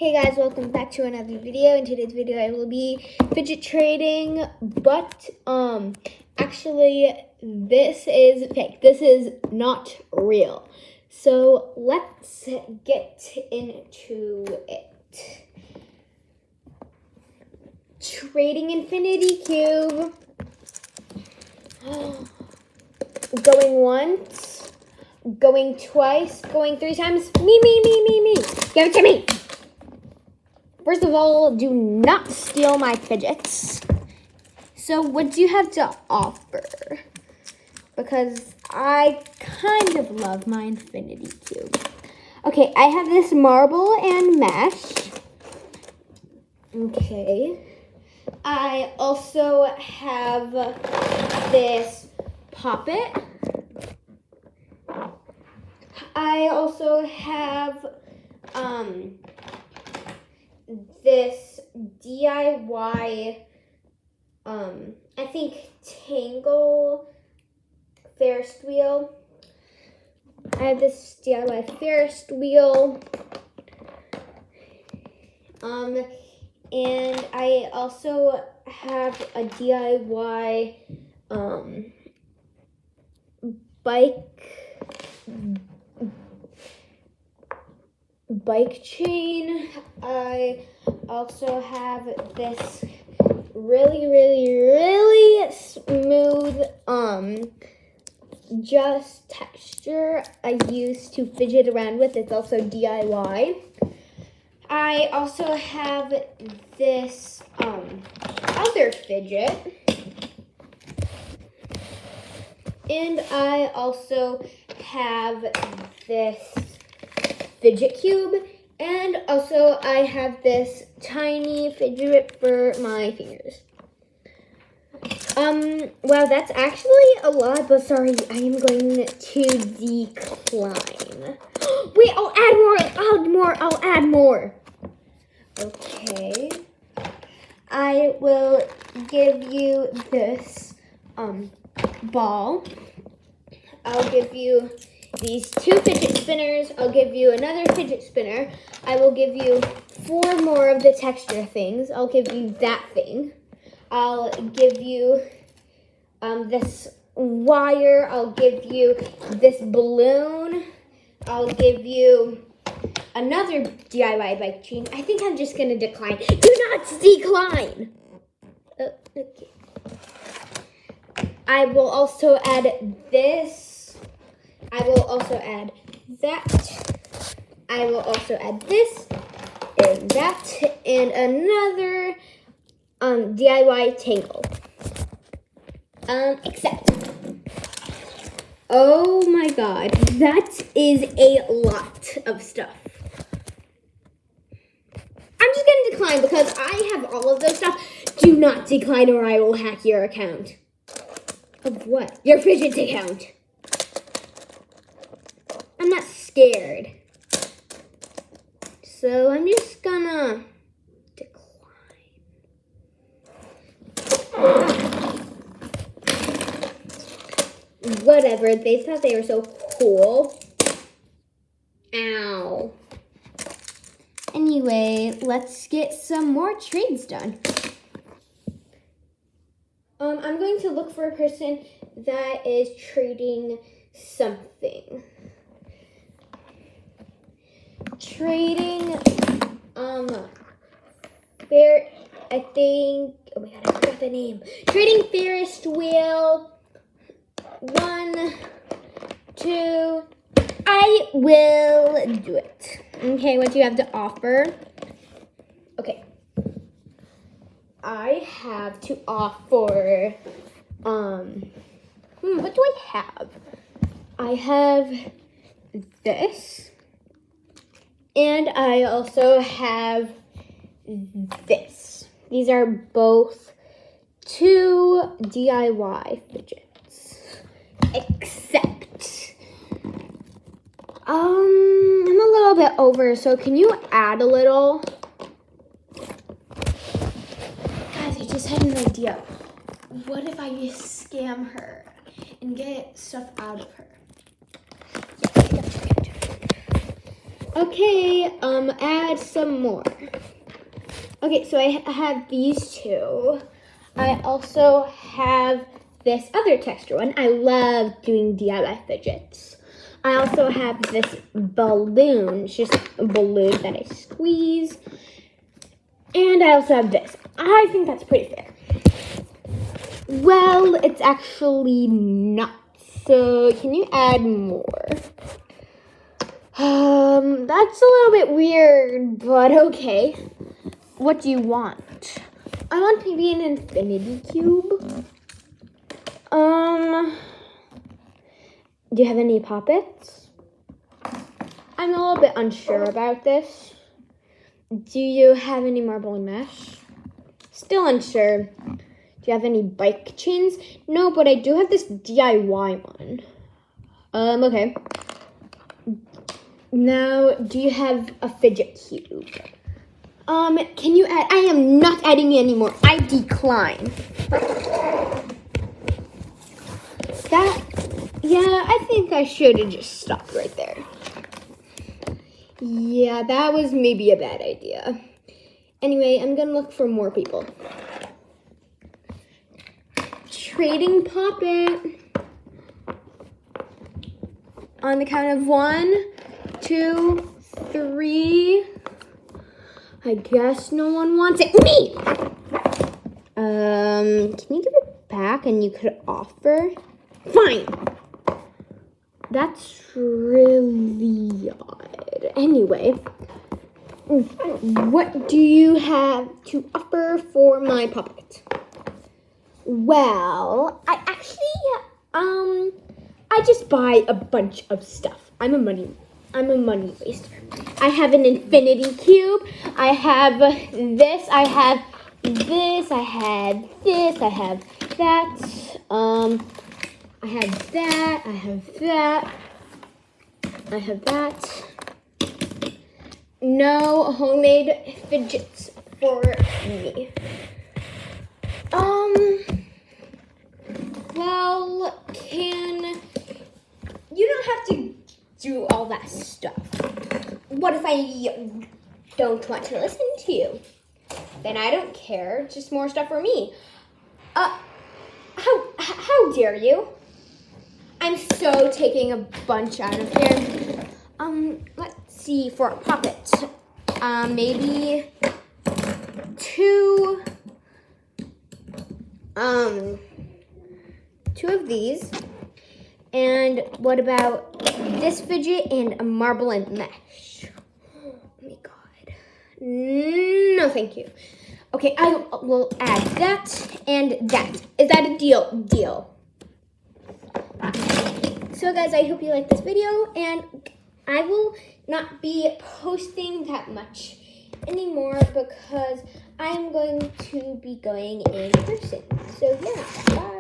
Hey guys, welcome back to another video. In today's video I will be fidget trading, but actually this is fake. This is not real. So let's get into it. Trading Infinity Cube. Going once, going twice, going 3 times. Me. Give it to me. First of all, do not steal my fidgets. So what do you have to offer? Because I kind of love my Infinity Cube. Okay, I have this marble and mesh. Okay. I also have this poppet. I also have this DIY, I think Tangle Ferris wheel. I have this DIY Ferris wheel. And I also have a DIY bike chain. I also have this really smooth just texture I use to fidget around with. It's also DIY. I also have this other fidget, and I also have this fidget cube, and also I have this tiny fidget for my fingers. Wow, that's actually a lot, but sorry, I am going to decline. Wait, I'll add more. Okay. I will give you this ball. I'll give you these 2 fidget spinners. I'll give you another fidget spinner. I will give you 4 more of the texture things. I'll give you that thing. I'll give you this wire. I'll give you this balloon. I'll give you another DIY bike chain. I think I'm just going to decline. Do not decline! Okay. I will also add this. I will also add that. I will also add this and that and another DIY tangle. Except, oh my god, that is a lot of stuff. I'm just gonna decline because I have all of those stuff. Do not decline or I will hack your account. Of what? Your fidget account. I'm not scared. So I'm just gonna decline. Whatever, they thought they were so cool. Ow. Anyway, let's get some more trades done. I'm going to look for a person that is trading something. Trading, I think, oh my god, I forgot the name. Trading Ferris wheel, 1, 2, I will do it. Okay, what do you have to offer? Okay. I have to offer, what do I have? I have this. And I also have this. These are both 2 DIY fidgets. Except, I'm a little bit over, so can you add a little? Guys, I just had an idea. What if I just scam her and get stuff out of her? Okay, add some more. Okay, so I have these two. I also have this other texture one. I love doing DIY fidgets. I also have this balloon. It's just a balloon that I squeeze. And I also have this. I think that's pretty fair. Well, it's actually not. So can you add more? That's a little bit weird, but okay. What do you want? I want maybe an infinity cube. Do you have any puppets? I'm a little bit unsure about this. Do you have any marble and mesh? Still unsure. Do you have any bike chains? No, but I do have this DIY one. Okay. Now, do you have a fidget cube? Can you add? I am not adding any more. I decline. Yeah, I think I should have just stopped right there. Yeah, that was maybe a bad idea. Anyway, I'm gonna look for more people. Trading Poppet. On the count of 1, 2, 3. I guess no one wants it. Me! Can you give it back and you could offer? Fine. That's really odd. Anyway, what do you have to offer for my puppet? Well, I just buy a bunch of stuff. I'm a money waster. I have an infinity cube. I have this. I have this. I have this. I have that. I have that. I have that. I have that. No homemade fidgets for me. Well, you don't have to do all that stuff. What if I don't want to listen to you? Then I don't care. Just more stuff for me. How dare you? I'm so taking a bunch out of here. Let's see, for a puppet. Maybe 2 of these. And what about this fidget and a marble and mesh? Oh my god. No, thank you. Okay, I will add that and that. Is that a deal? Deal. So guys, I hope you like this video, and I will not be posting that much anymore because I'm going to be going in person. So yeah, bye.